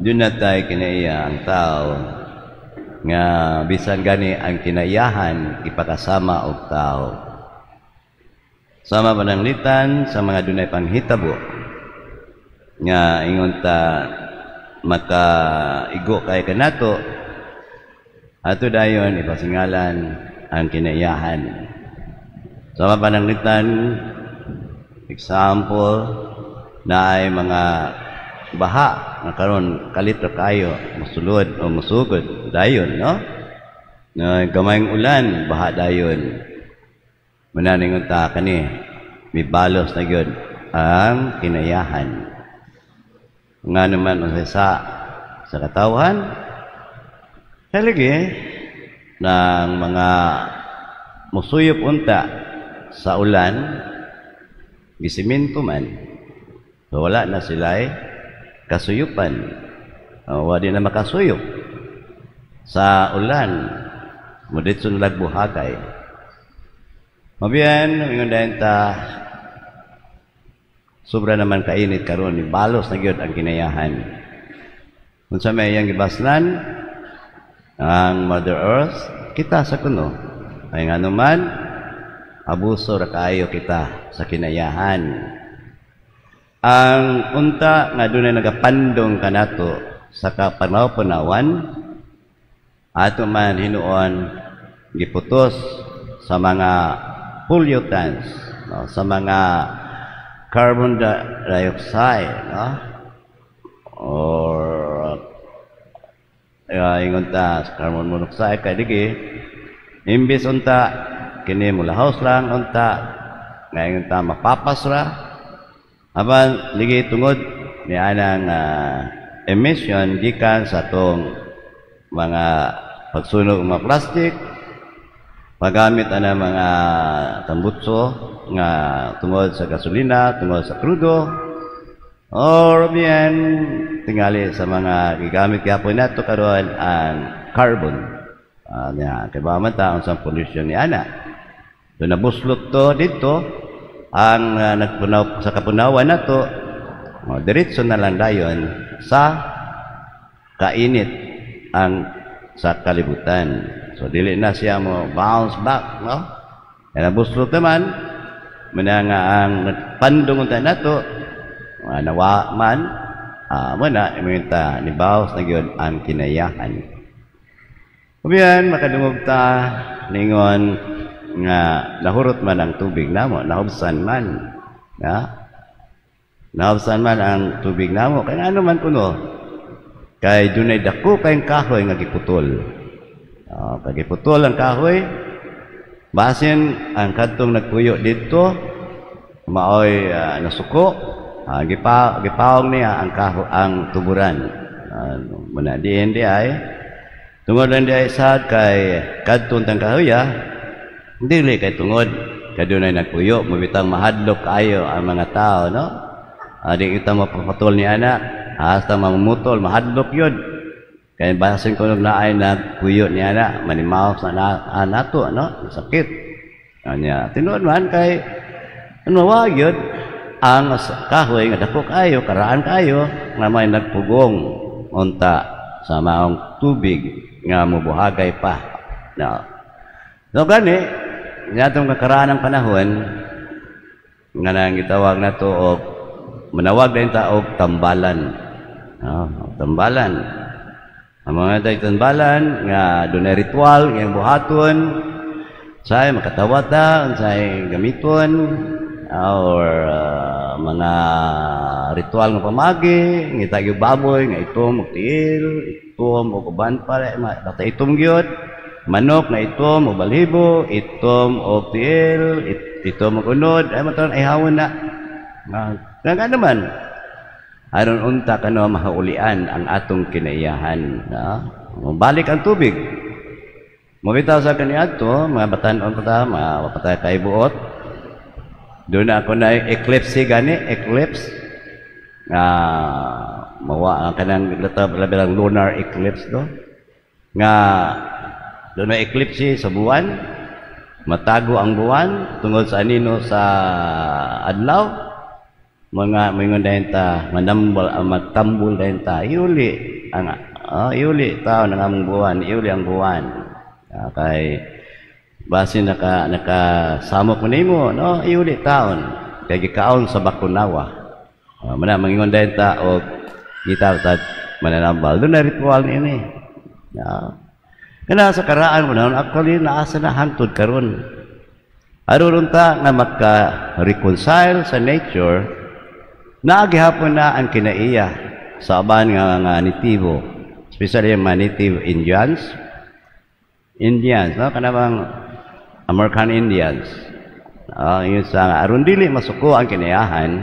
Doon na tayo kinaiya ang tao nga bisan gani ang kinaiyahan ipakasama og tao. Sama pananglitan sa mga dunay panghitabo nga ingon ta makaigo kay kanato ato dayon ipasingalan ang kinaiyahan. Sama pananglitan example na ay mga baha nga karon kalitra kayo musulod o musugod dayon no na gamayng ulan baha dayon mananing unta kani mibalos na gyud ang kinayahan nga naman sa katawhan haligi ng mga musuyop unta sa ulan gisiminto man so wala na sila kasuyupan wala na makasuyop sa ulan mudit sunlag buhagay mabiyan ingon dayon ta sobra naman kainit karon ni balos na gyud ang kinayahan unsa may iyang gibaslan ang Mother Earth kita sa kuno ay nga naman abuso ra kaayo kita sa kinayahan. Ang unta nga dunay nagapandong kanato sa kapanaw-panawan ato man hinuon giputos sa mga pollutants no? Sa mga carbon dioxide no? Or ingon ta sa carbon monoxide kay digi imbis unta kini mulahos lang unta nga ingon ta mapapas ra aban ligi tungod ni anang emission gikan sa tong mga pagsunog mga plastic paggamit ana mga tambutso nga tungod sa gasolina tungod sa krudo or bien tingali sa mga gigamit gyapon nato karon ang carbon nya kay ba man ta unsang pollution ni ana so nabuslot to dito ang nagpunaw sa kapunawan nato diretso na lang dayon sa kainit ang sa kalibutan so dili na siya mo bounce back no kaya nabuslot naman mananga ang pandong unta nato nawa man muna iminta ni bounce na gyud ang kinayahan kumiyan makadungog ta ningon nga nahurot man ang tubig namo nahubsan man nahubsan man ang tubig namo kay ano man kuno kay dunay dako kay kahoy nga giputol kay giputol ang kahoy basin ang kadtong nagpuyo dito maoy nasuko gipawong niya ang kahoy ang tuburan muna diin di ay tungod lang di ay sad kay kadtong tang kahoy dili kay tungod kadunay nagpuyo mabitang mahadlok kayo ang mga tao no di kita mapapatol ni ana hasta mamutol mahadlok yun kay basin ko naay nagpuyo ni ana manimaw sa nato no sakit anya tinuod man kay ano wa gyud ang kahoy nga dako kayo karaan kayo nga may nagpugong unta sa maong tubig nga mubuhagay pa no gani Niyatong kakaraan ng panahon nga nang gitawag na to o manawag na yung taog tambalan tambalan ang mga tayo tambalan nga doon ay ritual nga buhaton say makatawata say gamiton or mga ritual nga pamagi ngita yung baboy nga itom magtiil itom o kuban pala bata itom gyud manok na itom o balhibo itom o tiil itom o unod ay mataon ay hawon na nga naman aron unta kano mahaulian ang atong kinaiyahan balik ang tubig mabitaw sa kaniadto mga batan-on ta mapatay kay buot doon ako na eclipse gani eclipse mawa kanang labilang lunar eclipse do nga doon may eclipse sa buwan matago ang buwan tungod sa anino sa adlaw mga mingon dayon ta manambal magtambol dayon ta iuli ang iuli taon ang among buwan, iuli ang buwan. Kay base nakasamok mo nimo, no, iuli taon kay gikaon sa bakunawa. Mana mangingon dayon ta og kita ta mananambal. Doon na ritual ini. Kana sa karaan mo na actually naasa na hangtod karon. Aron ta nga maka-reconcile sa nature. Naagihapon na ang kinaiya sa aban nga natibo, especially yung mga native Indians, no? Kanabang American Indians. Yun sa aron dili masuko ang kinaiyahan,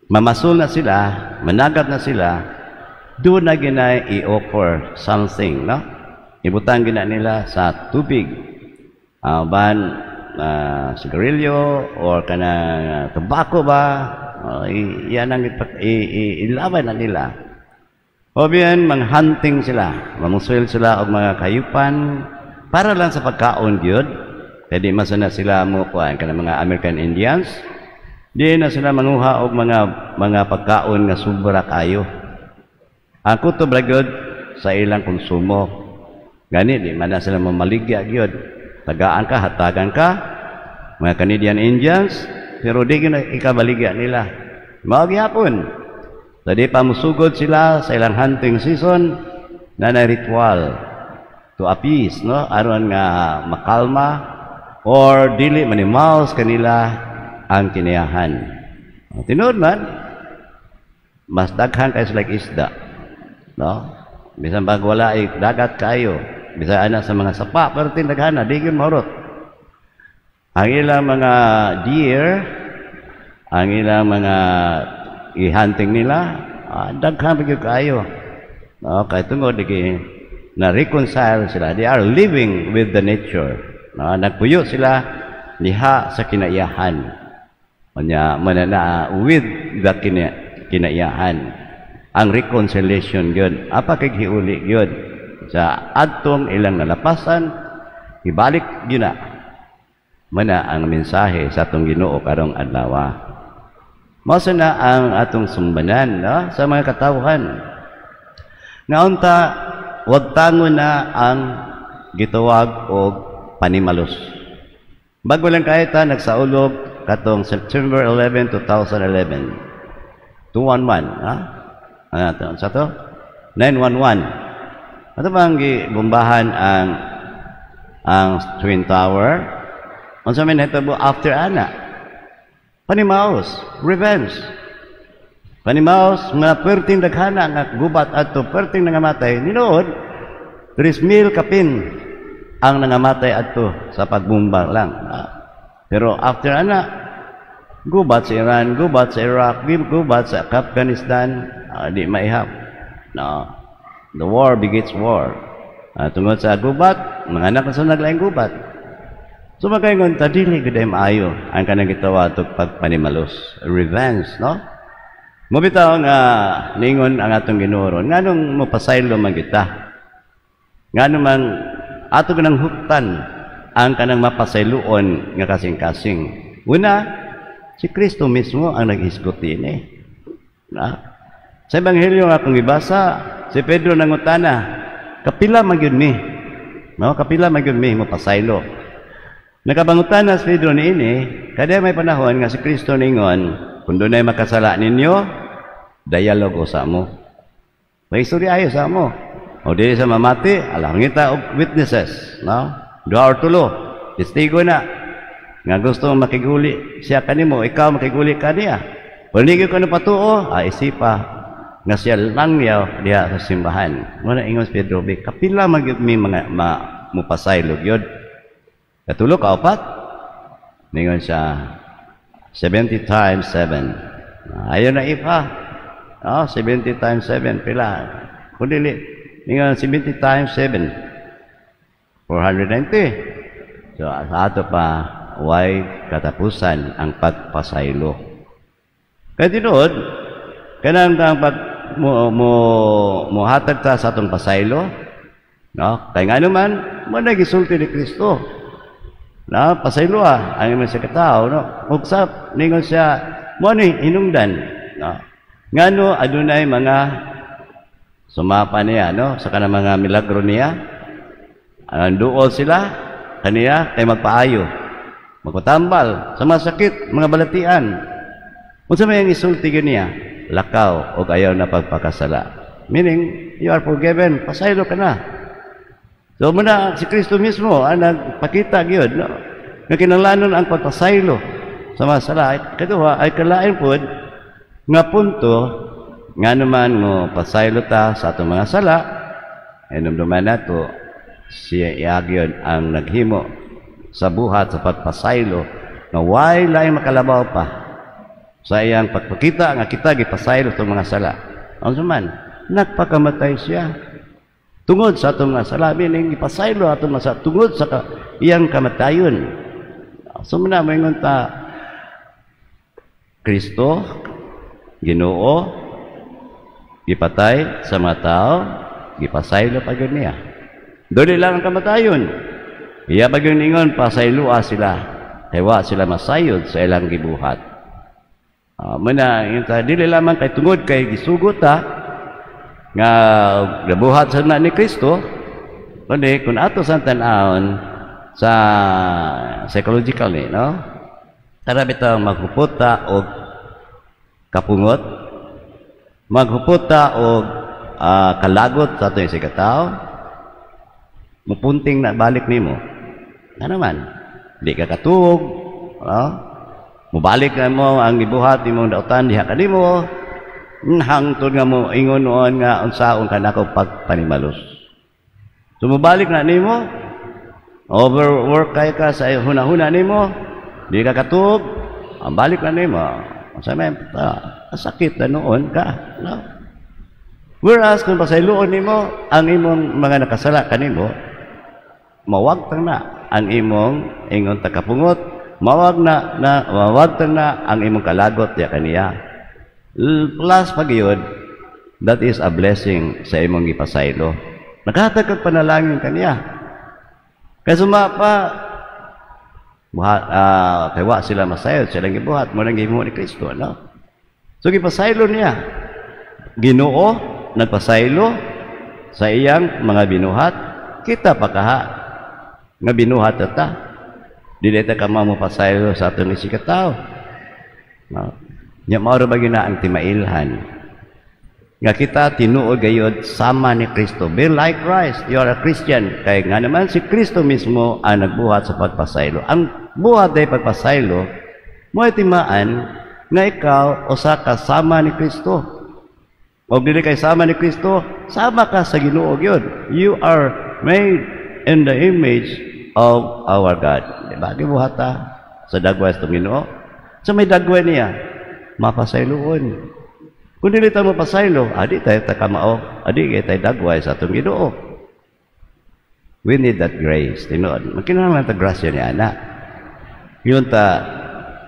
mamasul na sila, managat na sila, doon na gina i-offer something, no? Ibutang gina nila sa tubig, sigarilyo or kana tobacco ba, yan ang ilaban na nila. O bien manghunting sila, mamusuil sila og mga kayupan para lang sa pagkaon gyud. Kaya di masana sila mo kuan kana mga American Indians, di na sila manguha og mga pagkaon nga sobra kayo. Ang kutob ra gyud sa ilang konsumo. Gani di man na sila mamaligya gyud. Tagaan ka, hatagan ka, mga Canadian Indians, pero di ikabaligya nila. Magyapon. Tadi pa musugod sila sa ilang hunting season na ritual to appease, no? Aron nga makalma or dili manimaos kanila ang kinayahan. Tinuod man, mas daghan kayo sila isda, no? Bisan pag wala dagat kayo, bisa ana sa mga sapa, pero tindaghan na, di yun maurot. Ang ilang mga deer, ang ilang mga i-hunting nila, daghan pa kayo. No, kaya tungod, na-reconcile sila. They are living with the nature. No, nagpuyo sila liha sa kinaiyahan. Manana with the kinaiyahan. Ang reconciliation yun. Apa kay hiuli yun? Sa adtong ilang nalapasan, ibalik yun na. Mana ang mensahe sa atong Ginoo karong adlaw. Mao na ang atong sumbanan, no? Sa mga katawhan. Ngaunta, wag tangon na ang gitawag og panimalus. Bago lang kayo ta nagsaulog katong September 11, 2011. 211, ha? Ano sa to? 911. Ato bang gibombahan ang Twin Tower? Unsa man nahitabo after ana? Panimaos, revenge. Panimaos, mga perting daghana nga gubat adto, perting nangamatay. Ninuod, 3,000 kapin ang nangamatay adto sa pagbomba lang. Pero after ana, gubat sa Iran, gubat sa Iraq, gubat sa Afghanistan, di maihap. No. The war begets war. Tungod sa gubat, mga anak na sa naglaing gubat. So magkaingon, tadili gaday maayo ang kanang gitawag og pagpanimalos, revenge, no? Mabitaw nga ningon ang atong Ginoo, nganong mapasaylo man kita. Nganong man ato ganang huktan ang kanang mapasayloon nga kasing-kasing. Una, si Kristo mismo ang nag-hisgot ini. Sa ebanghelyo nga akong ibasa, si Pedro nangutana, kapila man gyud mi? No, kapila man gyud mi mapasaylo. Nakabangutan si Pedro niini, kada may panahon nga si Kristo ningon, kung doon ay makasala ninyo, dialogo sa mo. May istorya ayo sa mo. O di sa mamati, alam ngita of witnesses, no? Duha or tulo, testigo na. Nga gusto makiguli siya kanimo, ikaw makiguli ka niya. Panigyo ka na patuo, isipa nga siya lang yaw diha sa simbahan. Muna ingon si Pedro, kapila magyud mi mga mupasaylo gyud. Katulo ka upat, ningon siya 70 times 7. Ayaw na ipa. 70 times 7 pila. Kundili, ningon 70 times 7. 490. So sa ato pa way katapusan ang pagpasaylo. Kaya tinuod, kanang pag muhatag ta sa atong pasaylo, no? Kaya nga naman, mo nagisulti ni Kristo. Na pasaylo ang imong sa katao no. Ug sa ningon siya mo ni hinungdan no. Ngano adunay mga sumapa niya no sa kanang mga milagro niya. Duol sila kaniya kay magpaayo. Magpatambal sa masakit mga balatian. Unsa may isulti niya? Lakaw o ayaw na pagpakasala. Meaning, you are forgiven, pasaylo ka na. So, muna si Kristo mismo ang nagpakita gyud no? Na kinahanglan ang pagpasaylo sa mga sala. Kaduha ay kalain pod nga punto nga naman mo pasaylo ta sa atong mga sala. Hinumduman nato siya iagyon ang naghimo sa buhat sa pagpasaylo na way laing makalabaw pa sa iyang pagpakita nga kita gipasaylo sa mga sala. Ang suman, nagpakamatay siya tungod sa atong mga sala, meaning ipasaylo atong mga sala tungod sa iyang kamatayon. So muna moingon ta Kristo Ginoo gipatay sa mga tao, gipasaylo pa gyud niya. Dili lang ang kamatayon. Iya ba gyud ningon pasaylua sila kay wa sila masayod sa ilang gibuhat. Muna inta dili lamang kay tungod kay gisugot ta nga nabuhat sa na ni Kristo, kundi kung ato sa tan-awon sa psychologically, no? Tara bitaw maghuputa og kapungot, maghuputa og kalagot sa atong sikataw, mupunting na balik nimo. Ano naman? Di ka katuog, no? Mubalik na mo ang gibuhat imong dautan diha kanimo. Hangtod nga mo ingon noon nga unsaon ka nako pagpanimalos. So mabalik na nimo, overwork kay ka sa hunahuna nimo, di ka katug, ang balik na nimo. Sa may sakit na noon ka, no? Whereas kung pasayloon nimo ang imong mga nakasala kanimo, mawagtang na ang imong ingon takapungot, mawagtang na ang imong kalagot ya kaniya. Plus pagiyod, that is a blessing sa imong ipasaylo. Nakahatag kag panalangin kaniya. Kaya sumapa, kay wa sila masayod, silang gibuhat, mo nang gihimo ni Kristo, no? So gipasaylo niya. Ginoo nagpasaylo sa iyang mga binuhat, kita pa kaha nga binuhat ta. Dili ta ka mo pasaylo sa aton isikataw. No? Nya mauro ba na ang timailhan nga kita tinuod gayud sama ni Kristo. Be like Christ, you are a Christian. Kay nga naman si Kristo mismo ang nagbuhat sa pagpasaylo. Ang buhat ay pagpasaylo mo timaan nga ikaw usa ka sama ni Kristo. O dili kay sama ni Kristo, sama ka sa Ginoo gyud. You are made in the image of our God. Diba? Gibuhat ta sa dagway sa Ginoo. Sa may dagway niya mapasayloon. Kung dili tayo mapasaylo, adi tayo takamao, adi tayo dagway sa atong Ginoo. We need that grace. Tinuod. Magkinahanglan ta grasya ni ana. Yun ta,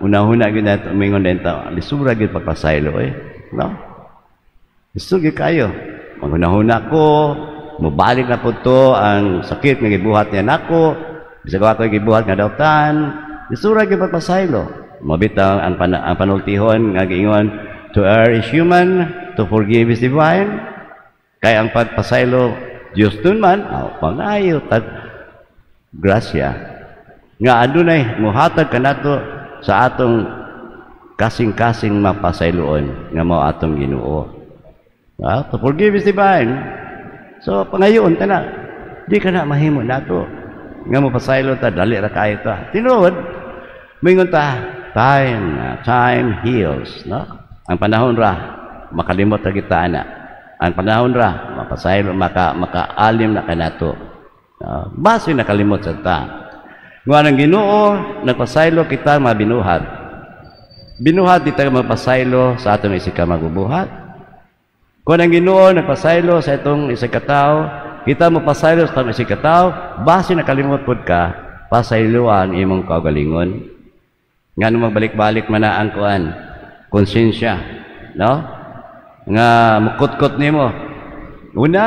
una-una gyud nato umingon din ta, lisura gyud pagpasaylo no? Gusto gyud kayo. Maghuna-huna ko, mubalik na po to ang sakit nga gibuhat niya nako, bisag ako gibuhat nga dautan, lisura gyud pagpasaylo. Mabitaw ang panultihon nga giingon, to err is human, to forgive is divine. Kaya ang pagpasaylo Diyos nun man, pangayo tag grasya nga adunay muhatag kanato sa atong kasing-kasing mapasayloon nga mao atong Ginoo. To forgive is divine. So pangayon ta na, di ka na mahimo nato nga mapasaylo ta, dali ra kayo ta. Tinuod, mingon ta, time heals, no? Ang panahon ra makalimot ra kita ana. Ang panahon ra mapasaylo makaalim na kanato. Base nakalimot sa ta. Nga nang Ginoo nagpasaylo kita mabinuhat. Binuhat di ta mapasaylo sa atong isika magbubuhat. Kung ang Ginoo nagpasaylo sa itong isikataw, kita mapasaylo sa atong isikataw, base nakalimot pud ka pasayloan imong kaugalingon. Nga nung magbalik-balik man na ang kuan, konsensya, no? Nga mukot-kot nimo. Una,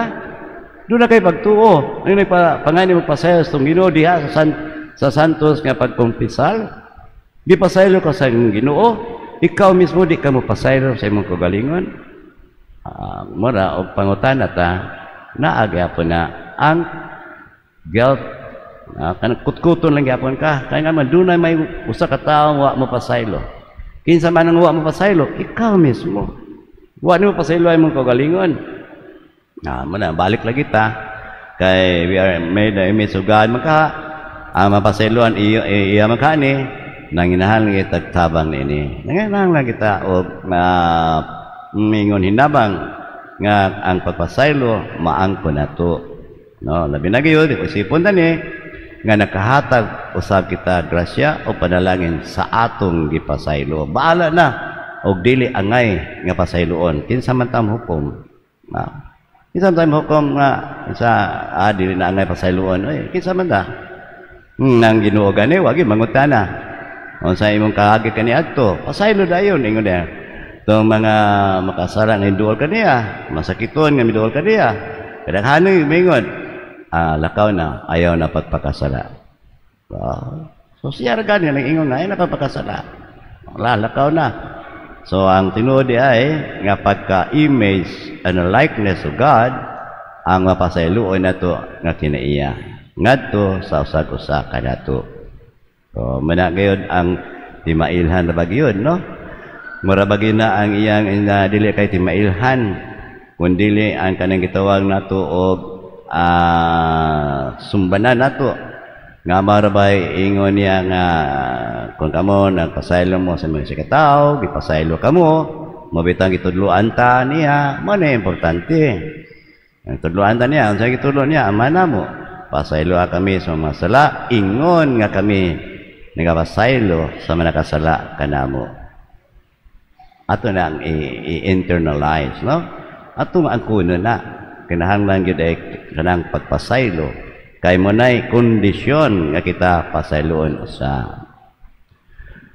doon na kay pagtuo. Ano pangani mo pasayos itong Ginoo diha sa santos nga pagkumpisal, gipasaylo ka sa imong Ginoo, ikaw mismo di ka mo pasaylo sa imong kagalingon. Mura o pangutana ta, naagapon na ang guilt. Kutkuton lang yapon ka. Kaya nga man, doon may usa ka tao wa mo pasaylo. Kinsa man ang wa mo pasaylo, ikaw mismo. Wa mo pasaylo ay mong kagalingon. Muna, balik lagi ta. Kay we are made in the image of God. Ang mapasayloan iya makani, nanginahal nga itagtabang nini. Nanginahal nga kita o mingon hinabang nga ang pagpasaylo maangko na to. No, labi na gayon, isipon na ni, nga nakahatag usab kita grasya o panalangin sa atong gipasaylo. Baala na, o dili angay nga pasayloon. Kinsa man tam hukom. Kinsa man tam hukom nga, dili na angay pasayloon. Kinsa man ta? Nang Ginoo gani, wagi mangutana. O sa imong kahagi kani adto, pasaylo dayon, ingon na. Itong mga makasara nga hinduol kaniya, masakiton nga miduol kaniya, kadaghanay mingon, lakaw na, ayaw na pagpakasala. So siya gani nang ingon nga, ayaw na pagpakasala. Lakaw na. So ang tinuod ay, nga pagka-image and likeness of God, ang mapasayloon na to nga kinaiya. Ngadto sa usag-usa kanato. So muna gayon ang timailhan na bagyon, no? Murabagi na ang iyang dili kay timailhan, kundili ang kanang gitawag nato og sumbanan nato. Nga marabay ingon niya nga kung kamo nagpasaylo mo sa mga katao, gipasaylo kamo, mabitang gitudloan ta niya, mo na importante. Ang tudloan ta niya, unsa gitudlo niya, amana mo. Pasaylo kami sa mga sala, ingon nga kami nagapasaylo sa mga nakasala kanamo. Ato na ang i-internalize, no? Ato ang kuno na, kinahanglan yun ay kanang pagpasaylo, kay mo na'y kondisyon nga kita pasayloon sa.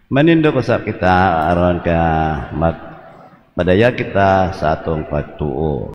Manindo ko sa kita, aron ka magpadaya kita sa atong pagtuo.